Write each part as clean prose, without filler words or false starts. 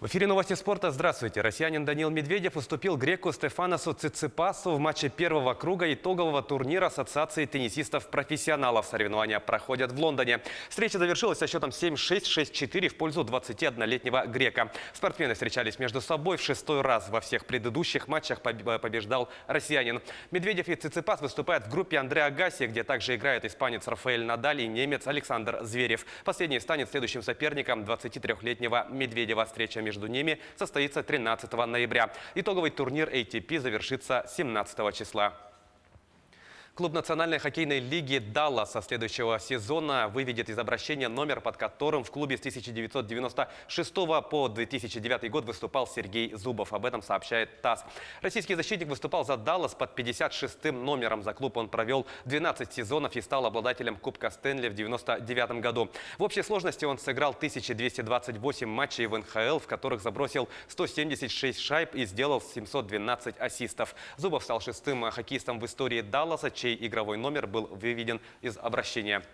В эфире новости спорта. Здравствуйте. Россиянин Даниил Медведев уступил греку Стефаносу Циципасу в матче первого круга итогового турнира Ассоциации теннисистов-профессионалов. Соревнования проходят в Лондоне. Встреча завершилась со счетом 7-6, 6-4 в пользу 21-летнего грека. Спортсмены встречались между собой в 6-й раз. Во всех предыдущих матчах побеждал россиянин. Медведев и Циципас выступают в группе Андре Агаси, где также играет испанец Рафаэль Надаль и немец Александр Зверев. Последний станет следующим соперником 23-летнего Медведева. Встреча между ними состоится 13 ноября. Итоговый турнир ATP завершится 17 числа. Клуб Национальной хоккейной лиги «Даллас» со следующего сезона выведет из обращения номер, под которым в клубе с 1996 по 2009 год выступал Сергей Зубов. Об этом сообщает ТАСС. Российский защитник выступал за «Даллас» под 56-м номером. За клуб он провел 12 сезонов и стал обладателем Кубка Стэнли в 1999 году. В общей сложности он сыграл 1228 матчей в НХЛ, в которых забросил 176 шайб и сделал 712 ассистов. Зубов стал шестым хоккеистом в истории «Далласа», чей игровой номер был выведен из обращения.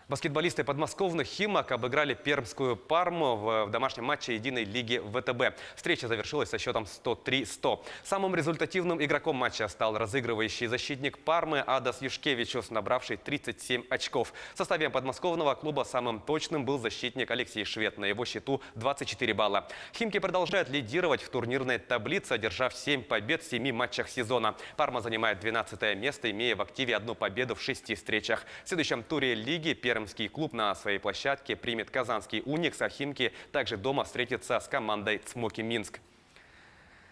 Баскетболисты подмосковных «Химок» обыграли пермскую «Парму» в домашнем матче единой лиги ВТБ. Встреча завершилась со счетом 103-100. Самым результативным игроком матча стал разыгрывающий защитник «Пармы» Адас Юшкевичус, набравший 37 очков. В составе подмосковного клуба самым точным был защитник Алексей Швед. На его счету 24 балла. «Химки» продолжают лидировать в турнирной таблице, одержав 7 побед в 7 матчах сезона. «Парма» занимает 12 место, имея в активе 1 победу в 6 встречах. В следующем туре лиги пермский клуб на своей площадке примет казанский «Уникс», а «Химки» также дома встретится с командой «Цмоки Минск».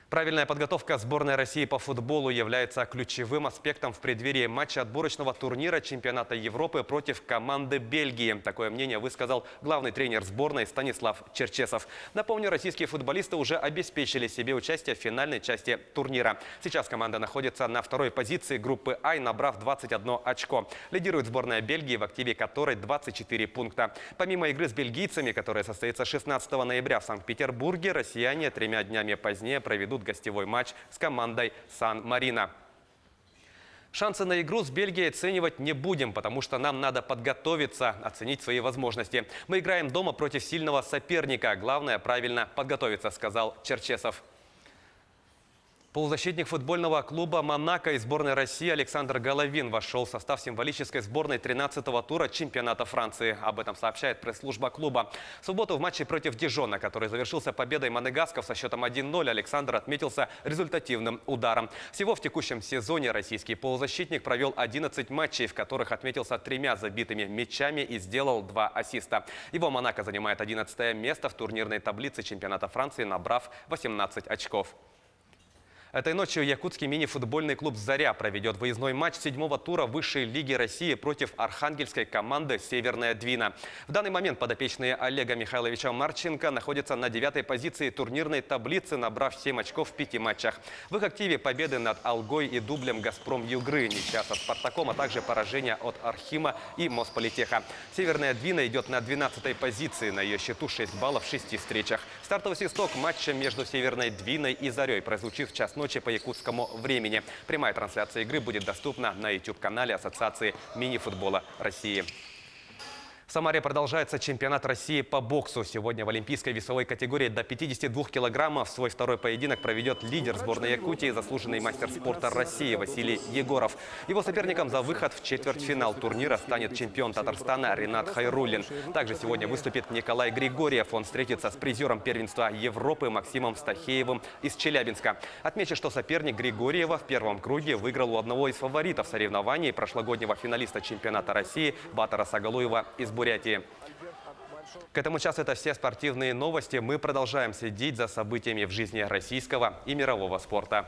Правильная подготовка сборной России по футболу является ключевым аспектом в преддверии матча отборочного турнира чемпионата Европы против команды Бельгии. Такое мнение высказал главный тренер сборной Станислав Черчесов. Напомню, российские футболисты уже обеспечили себе участие в финальной части турнира. Сейчас команда находится на второй позиции группы А, набрав 21 очко. Лидирует сборная Бельгии, в активе которой 24 пункта. Помимо игры с бельгийцами, которая состоится 16 ноября в Санкт-Петербурге, россияне 3 днями позднее проведут гостевой матч с командой Сан-Марино. Шансы на игру с Бельгией оценивать не будем, потому что нам надо подготовиться, оценить свои возможности. Мы играем дома против сильного соперника. Главное – правильно подготовиться, сказал Черчесов. Полузащитник футбольного клуба «Монако» из сборной России Александр Головин вошел в состав символической сборной 13-го тура чемпионата Франции. Об этом сообщает пресс-служба клуба. В субботу в матче против Дижона, который завершился победой монегасков со счетом 1-0, Александр отметился результативным ударом. Всего в текущем сезоне российский полузащитник провел 11 матчей, в которых отметился 3 забитыми мячами и сделал 2 ассиста. Его «Монако» занимает 11 место в турнирной таблице чемпионата Франции, набрав 18 очков. Этой ночью якутский мини-футбольный клуб «Заря» проведет выездной матч 7-го тура высшей лиги России против архангельской команды «Северная Двина». В данный момент подопечные Олега Михайловича Марченко находятся на 9-й позиции турнирной таблицы, набрав 7 очков в 5 матчах. В их активе победы над «Алгой» и дублем «Газпром Югры», ничья со «Спартаком», а также поражение от «Архима» и «Мосполитеха». «Северная Двина» идет на 12-й позиции, на ее счету 6 баллов в 6 встречах. Стартовый свисток матча между «Северной Двиной» и «Зарей» прозвучит в час ночи по якутскому времени. Прямая трансляция игры будет доступна на YouTube-канале Ассоциации мини-футбола России. В Самаре продолжается чемпионат России по боксу. Сегодня в олимпийской весовой категории до 52 килограммов свой второй поединок проведет лидер сборной Якутии, заслуженный мастер спорта России Василий Егоров. Его соперником за выход в четвертьфинал турнира станет чемпион Татарстана Ринат Хайруллин. Также сегодня выступит Николай Григорьев. Он встретится с призером первенства Европы Максимом Стахеевым из Челябинска. Отмечу, что соперник Григорьева в первом круге выиграл у одного из фаворитов соревнований, прошлогоднего финалиста чемпионата России Батара Сагалуева из Бурятии. К этому часу это все спортивные новости. Мы продолжаем следить за событиями в жизни российского и мирового спорта.